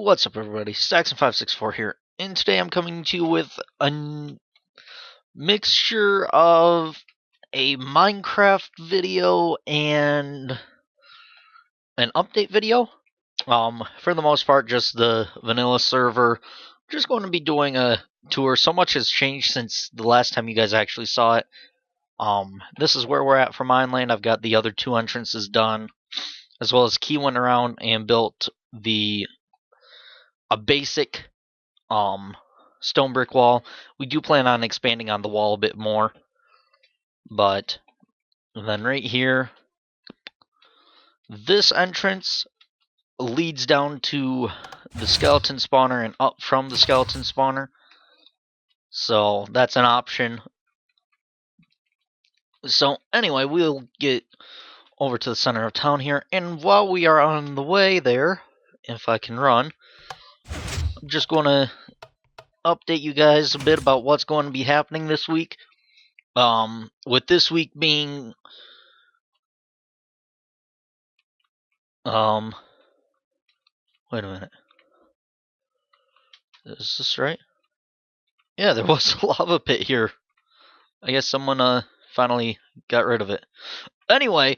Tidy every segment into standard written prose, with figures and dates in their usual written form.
What's up, everybody? Saxon564 here, and today I'm coming to you with a mixture of a Minecraft video and an update video. For the most part, just the vanilla server. Just going to be doing a tour. So much has changed since the last time you guys actually saw it. This is where we're at for Mineland. I've got the other two entrances done, as well as Key went around and built a basic stone brick wall. We do plan on expanding on the wall a bit more, but then right here, this entrance leads down to the skeleton spawner and up from the skeleton spawner, so that's an option. So anyway, we'll get over to the center of town here, and while we are on the way there, if I can run, I'm just going to update you guys a bit about what's going to be happening this week. With this week being wait a minute. Is this right? Yeah, there was a lava pit here. I guess someone finally got rid of it. Anyway,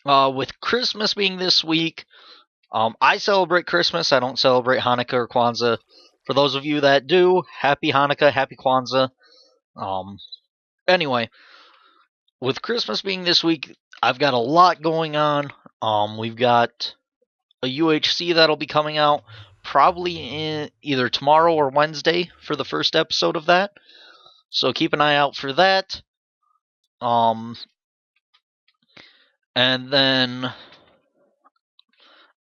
with Christmas being this week, I celebrate Christmas. I don't celebrate Hanukkah or Kwanzaa. For those of you that do, happy Hanukkah, happy Kwanzaa. Anyway, with Christmas being this week, I've got a lot going on. We've got a UHC that'll be coming out probably in either tomorrow or Wednesday for the first episode of that. So keep an eye out for that. And then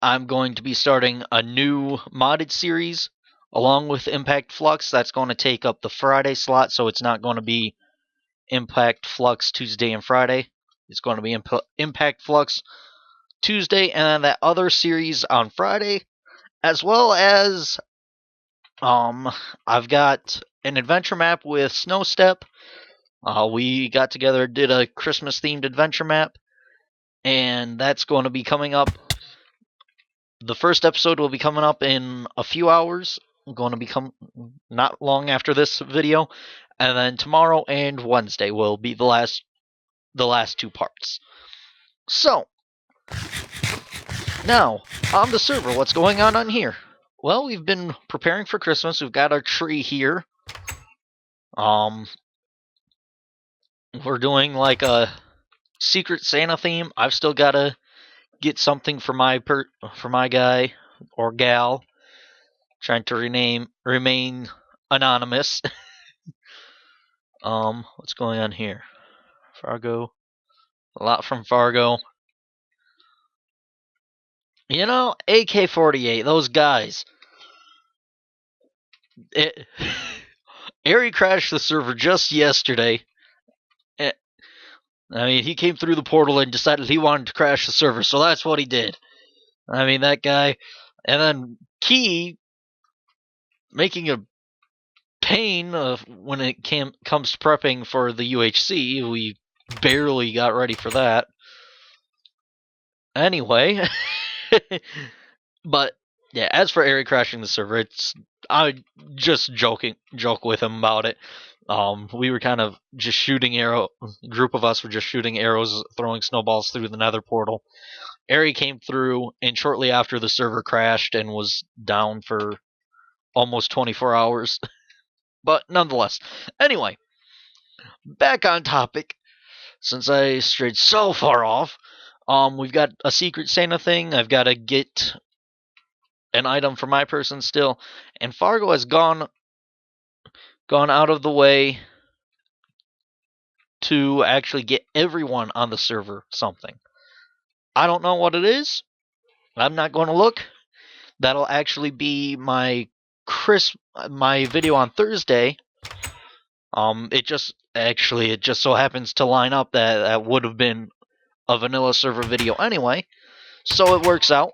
I'm going to be starting a new modded series along with Impact Flux. That's going to take up the Friday slot, so it's not going to be Impact Flux Tuesday and Friday. It's going to be Impact Flux Tuesday, and then that other series on Friday, as well as I've got an adventure map with Snowstep. We got together, did a Christmas themed adventure map, and that's going to be coming up. The first episode will be coming up in a few hours. Going to become not long after this video, and then tomorrow and Wednesday will be the last two parts. So now on the server, what's going on here? Well, we've been preparing for Christmas. We've got our tree here. We're doing like a Secret Santa theme. I've still got to get something for my guy or gal. Trying to remain anonymous. What's going on here? Fargo. A lot from Fargo. You know, AK-48, those guys. Ari crashed the server just yesterday. I mean, he came through the portal and decided he wanted to crash the server, so that's what he did. I mean, that guy. And then Key, making a pain when it comes to prepping for the UHC. We barely got ready for that. Anyway, but yeah, as for Ari crashing the server, I just joke with him about it. We were kind of just shooting a group of us were just shooting arrows, throwing snowballs through the nether portal. Ari came through, and shortly after the server crashed and was down for almost 24 hours. But nonetheless, anyway, back on topic, since I strayed so far off. We've got a Secret Santa thing. I've got to get an item for my person still, and Fargo has gone out of the way to actually get everyone on the server something. I don't know what it is. I'm not going to look. That'll actually be my video on Thursday. It just so happens to line up that would have been a vanilla server video anyway, so it works out.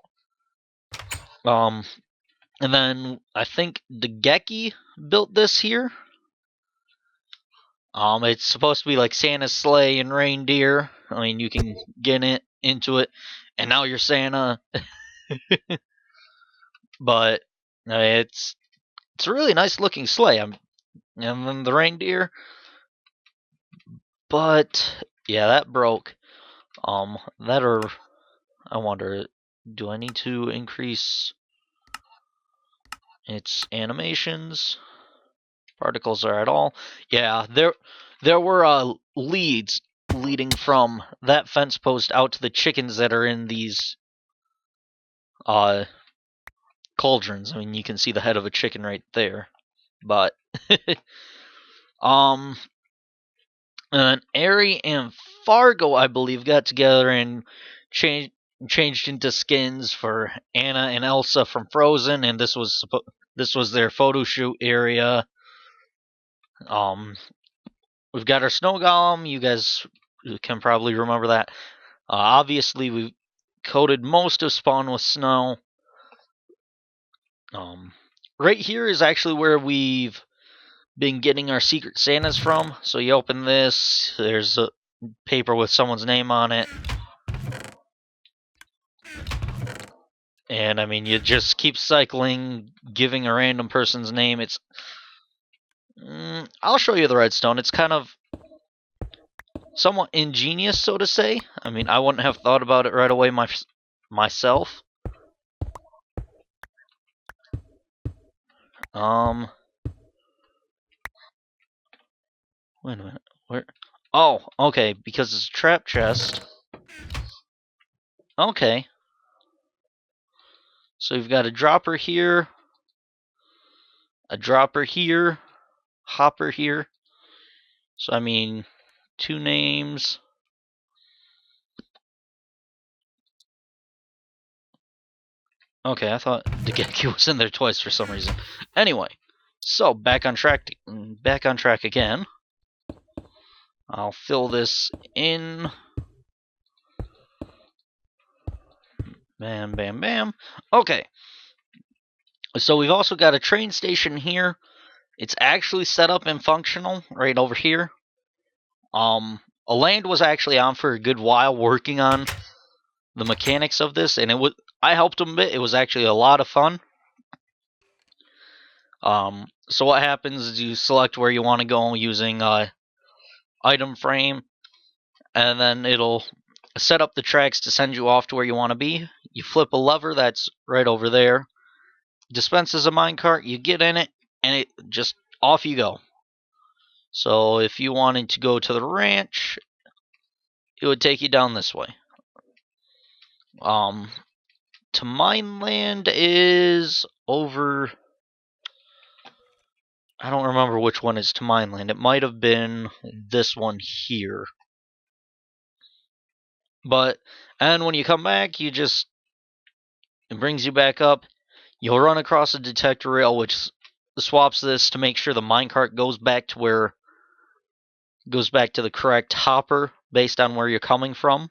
And then I think Degeki built this here. It's supposed to be like Santa's sleigh and reindeer. I mean, you can get into it, and now you're Santa. But it's a really nice looking sleigh. And then the reindeer. But yeah, that broke. That or I wonder, do I need to increase its animations? Particles are at all. Yeah, there were leads leading from that fence post out to the chickens that are in these uh cauldrons. I mean, you can see the head of a chicken right there. But um and Airy and Fargo, I believe, got together and changed into skins for Anna and Elsa from Frozen, and this was their photo shoot area. Um, we've got our snow golem. You guys can probably remember that. Obviously, we coated most of Spawn with snow. Right here is actually where we've been getting our secret Santas from. So you open this, there's a paper with someone's name on it. And I mean, you just keep cycling, giving a random person's name. It's. I'll show you the redstone. It's kind of somewhat ingenious, so to say. I mean, I wouldn't have thought about it right away myself. Wait a minute. Where? Oh, okay. Because it's a trap chest. Okay. So you've got a dropper here, hopper here. So I mean, 2 names. Okay, I thought Degeki was in there twice for some reason. Anyway, so back on track again. I'll fill this in. Bam, bam, bam. Okay. So we've also got a train station here. It's actually set up and functional right over here. Land was actually on for a good while working on the mechanics of this, and I helped him a bit. It was actually a lot of fun. So what happens is you select where you want to go using item frame, and then it'll set up the tracks to send you off to where you want to be. You flip a lever that's right over there, dispenses a minecart, you get in it, and it just off you go. So if you wanted to go to the ranch, it would take you down this way. To Mineland is over. I don't remember which one is to Mineland. It might have been this one here. And when you come back, it brings you back up. You'll run across a detector rail, which swaps this to make sure the minecart goes back to the correct hopper based on where you're coming from.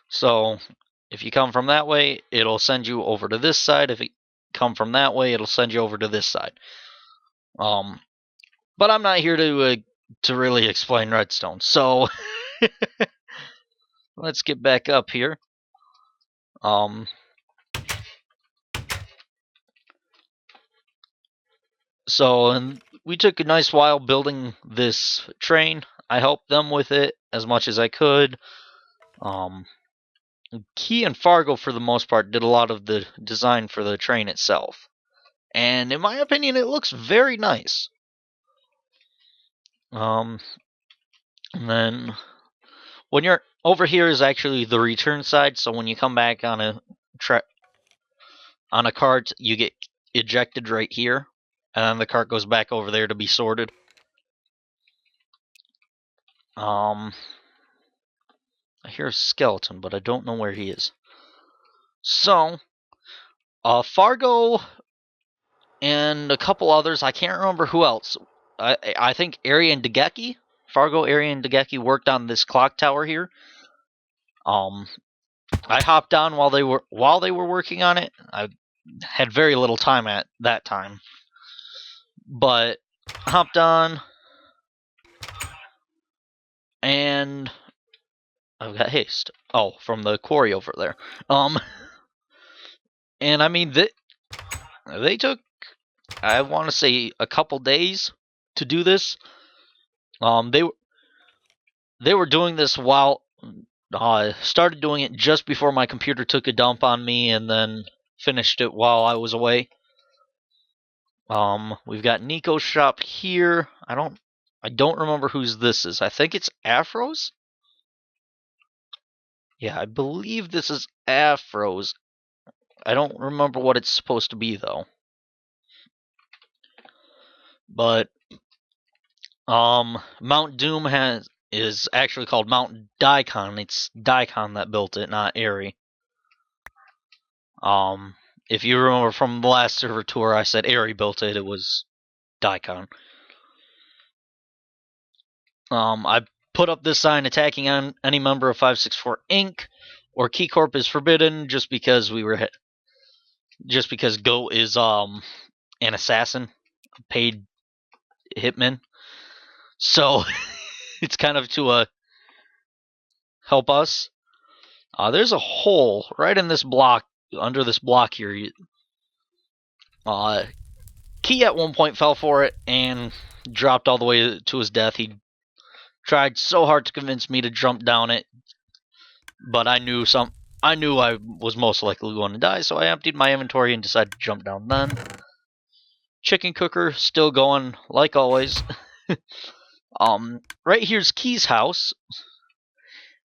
So if you come from that way, it'll send you over to this side. If you come from that way, it'll send you over to this side. But I'm not here to really explain redstone. So let's get back up here. And we took a nice while building this train. I helped them with it as much as I could. Key and Fargo, for the most part, did a lot of the design for the train itself. And in my opinion, it looks very nice. And then when you're over here is actually the return side, so when you come back on a cart, you get ejected right here, and then the cart goes back over there to be sorted. I hear a skeleton, but I don't know where he is. So, Fargo and a couple others, I can't remember who else. I think Ari and Degeki, Fargo, Ari, and Degeki worked on this clock tower here. I hopped on while they were working on it. I had very little time at that time, but hopped on, and I've got haste. Oh, from the quarry over there. And I mean, they took, I want to say, a couple days to do this. They were doing this while started doing it just before my computer took a dump on me, and then finished it while I was away. We've got Nico's shop here. I don't remember whose this is. I think it's Afro's. Yeah, I believe this is Afro's. I don't remember what it's supposed to be though. But Mount Doom is actually called Mount Daikon. It's Daikon that built it, not Airy. If you remember from the last server tour, I said Airy built it. It was Daikon. I put up this sign attacking on any member of 564 Inc. or KeyCorp is forbidden, just because Goat is an assassin, paid hitman. So it's kind of to help us. There's a hole right in this block, under this block here. Key at one point fell for it and dropped all the way to his death. He tried so hard to convince me to jump down it, but I knew I was most likely going to die, so I emptied my inventory and decided to jump down then. Chicken cooker still going like always. Right here's Key's house.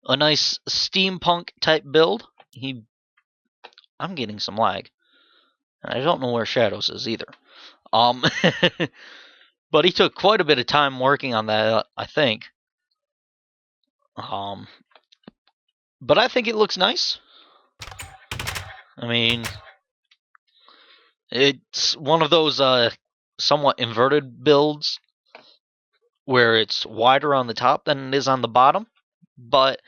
A nice steampunk type build. I'm getting some lag. I don't know where Shadows is either. But he took quite a bit of time working on that, I think. But I think it looks nice. I mean, it's one of those somewhat inverted builds where it's wider on the top than it is on the bottom, but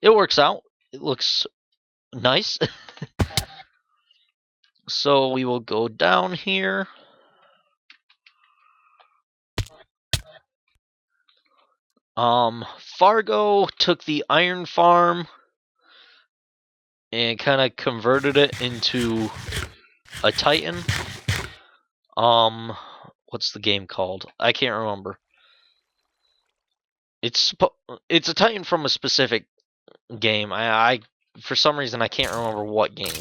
it works out. It looks nice. So we will go down here. Fargo took the iron farm and kind of converted it into a Titan. What's the game called? I can't remember. It's a Titan from a specific game. I for some reason I can't remember what game.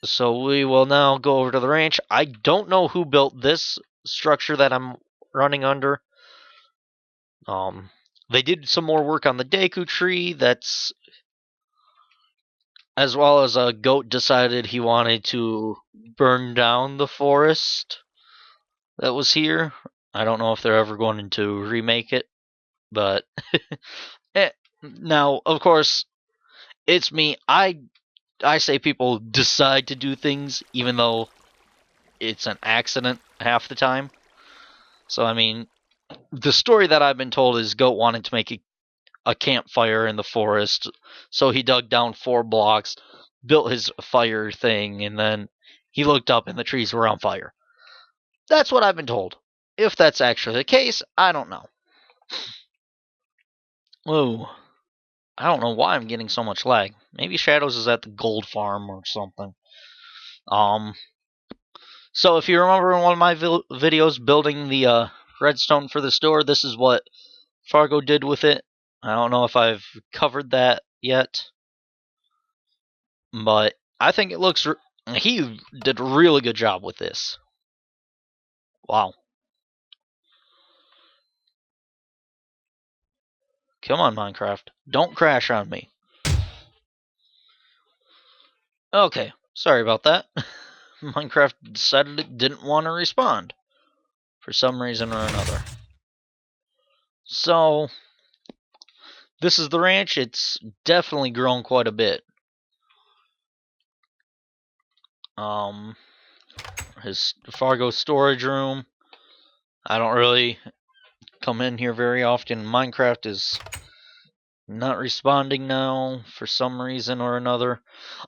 So we will now go over to the ranch. I don't know who built this structure that I'm running under. They did some more work on the Deku tree. That's as well as a Goat decided he wanted to burn down the forest that was here. I don't know if they're ever going to remake it, but now of course it's me. I say people decide to do things even though it's an accident half the time. So I mean, the story that I've been told is Goat wanted to make a campfire in the forest, so he dug down 4 blocks, built his fire thing, and then he looked up and the trees were on fire. That's what I've been told. If that's actually the case, I don't know. Ooh. I don't know why I'm getting so much lag. Maybe Shadows is at the gold farm or something. So if you remember in one of my videos building the redstone for the store, this is what Fargo did with it. I don't know if I've covered that yet, but I think it looks. He did a really good job with this. Wow. Come on, Minecraft. Don't crash on me. Okay, sorry about that. Minecraft decided it didn't want to respond for some reason or another. So, this is the ranch. It's definitely grown quite a bit. His Fargo storage room. I don't really come in here very often. Minecraft is not responding now for some reason or another.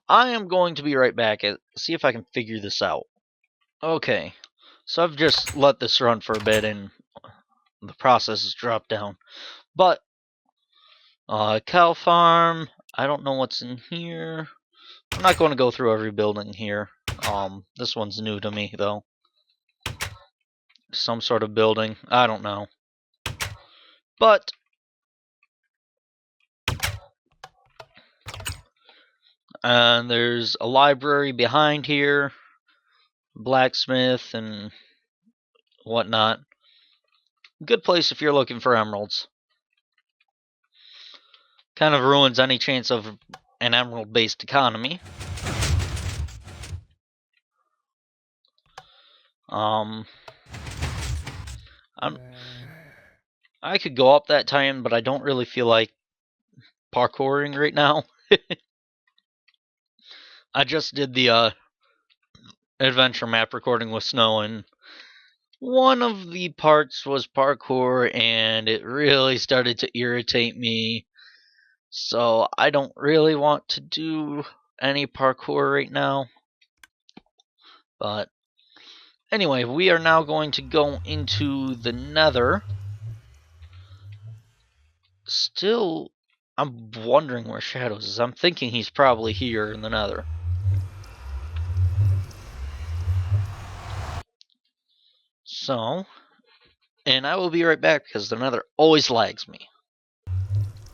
I am going to be right back and see if I can figure this out. Okay, so I've just let this run for a bit and the process has dropped down. But, cow farm, I don't know what's in here. I'm not going to go through every building here. This one's new to me, though. Some sort of building. I don't know. But and there's a library behind here, blacksmith and whatnot. Good place if you're looking for emeralds. Kind of ruins any chance of an emerald-based economy. I could go up that time, but I don't really feel like parkouring right now. I just did the adventure map recording with Snow, and one of the parts was parkour, and it really started to irritate me. So I don't really want to do any parkour right now. But anyway, we are now going to go into the Nether. Still, I'm wondering where Shadows is. I'm thinking he's probably here in the Nether. So, and I will be right back because the Nether always lags me.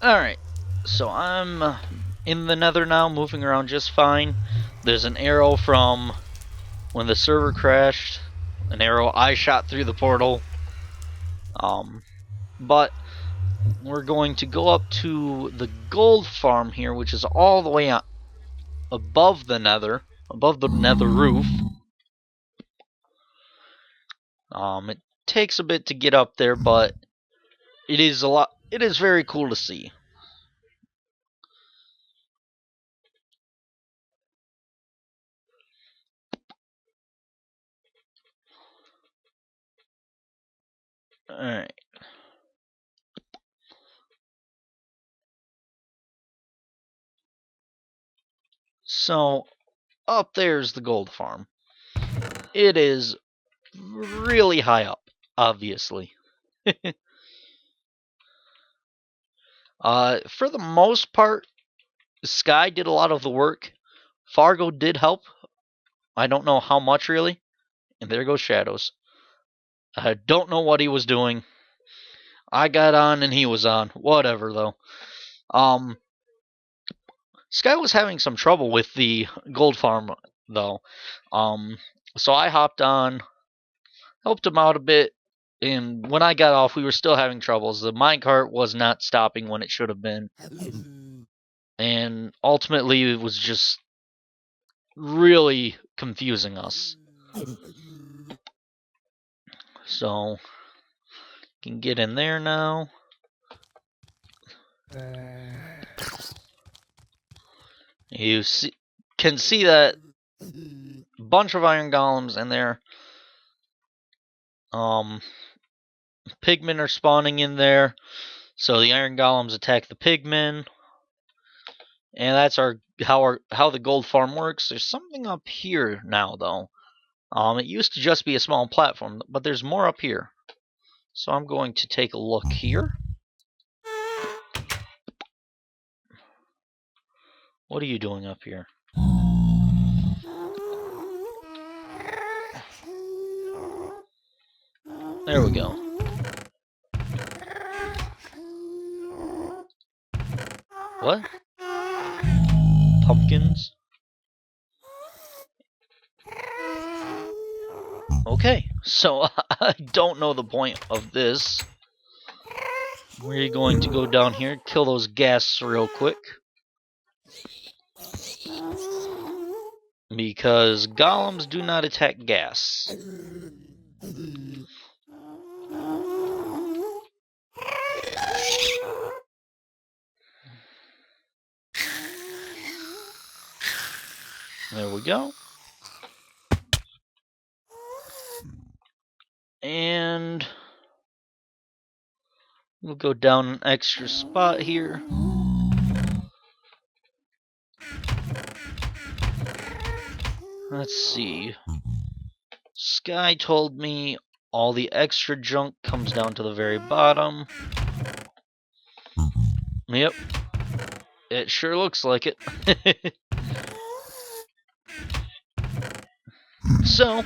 Alright, so I'm in the Nether now, moving around just fine. There's an arrow from when the server crashed, an arrow I shot through the portal. But we're going to go up to the gold farm here, which is all the way up above the Nether roof. It takes a bit to get up there, but it is very cool to see. Alright. So, up there's the gold farm. It is really high up, obviously. For the most part, Sky did a lot of the work. Fargo did help. I don't know how much, really. And there goes Shadows. I don't know what he was doing. I got on and he was on. Whatever, though. Sky was having some trouble with the gold farm, though. So I hopped on, helped him out a bit, and when I got off, we were still having troubles. The minecart was not stopping when it should have been. And ultimately, it was just really confusing us. So, can get in there now. You can see that bunch of iron golems in there. Pigmen are spawning in there, so the iron golems attack the pigmen, and that's how the gold farm works. There's something up here now, though. It used to just be a small platform, but there's more up here. So I'm going to take a look here. What are you doing up here? There we go. What? Pumpkins? Okay, so I don't know the point of this. We're going to go down here, kill those ghasts real quick. Because golems do not attack gas. There we go. And we'll go down an extra spot here. Let's see. Sky told me all the extra junk comes down to the very bottom. Yep. It sure looks like it. So,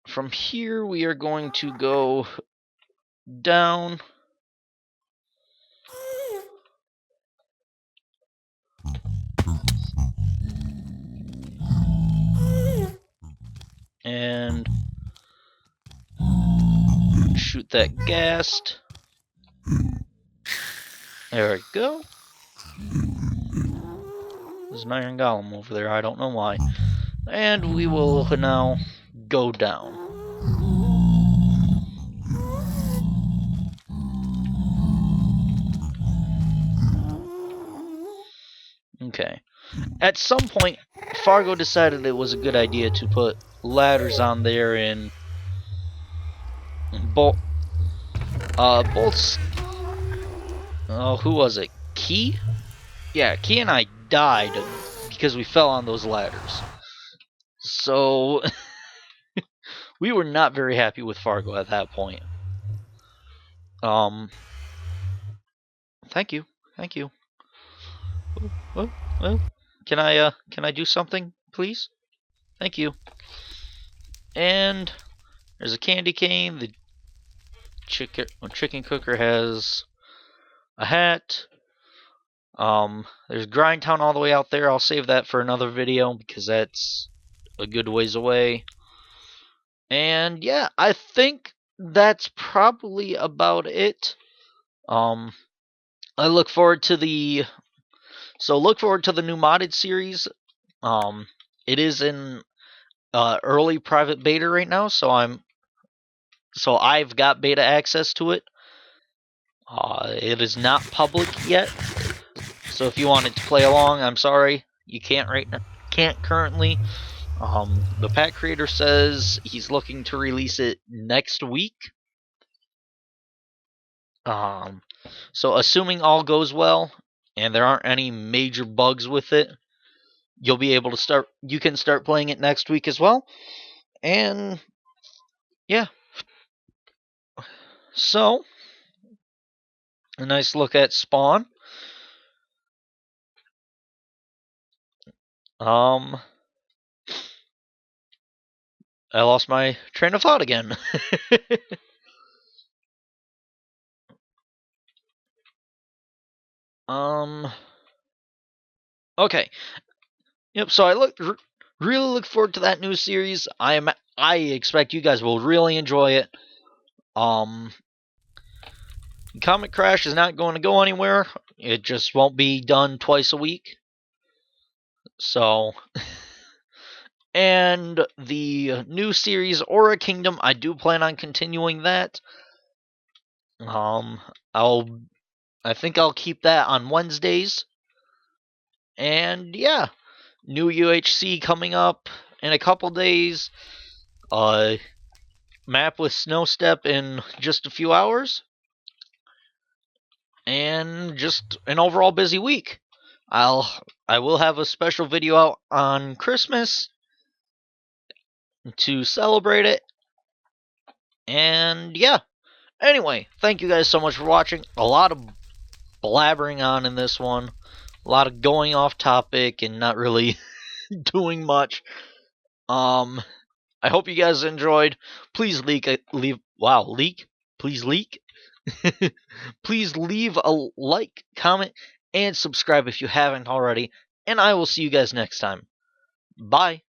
from here we are going to go down. And shoot that ghast. There we go. There's an iron golem over there, I don't know why. And we will now go down. Okay. At some point, Fargo decided it was a good idea to put ladders on there in both. Who was it? Key? Yeah, Key and I died because we fell on those ladders. So we were not very happy with Fargo at that point. Thank you. Oh, can I do something, please? Thank you. And there's a candy cane. The chicken cooker has a hat. There's Grindtown all the way out there. I'll save that for another video because that's a good ways away. And yeah, I think that's probably about it. I look forward to the new modded series. It is in early private beta right now, so I've got beta access to it. It is not public yet, so if you wanted to play along, I'm sorry, you can't currently. The pack creator says he's looking to release it next week. So assuming all goes well and there aren't any major bugs with it, you can start playing it next week as well. And yeah. So a nice look at Spawn. I lost my train of thought again. Okay. Yep, so I really look forward to that new series. I expect you guys will really enjoy it. Comic Crash is not going to go anywhere. It just won't be done twice a week. So, and the new series Aura Kingdom, I do plan on continuing that. I think I'll keep that on Wednesdays. And yeah, new UHC coming up in a couple days. Map with Snowstep in just a few hours. And just an overall busy week. I will have a special video out on Christmas to celebrate it. And yeah. Anyway, thank you guys so much for watching. A lot of blabbering on in this one. A lot of going off topic and not really doing much. I hope you guys enjoyed. Please leak. Please leak. Please leave a like, comment, and subscribe if you haven't already. And I will see you guys next time. Bye.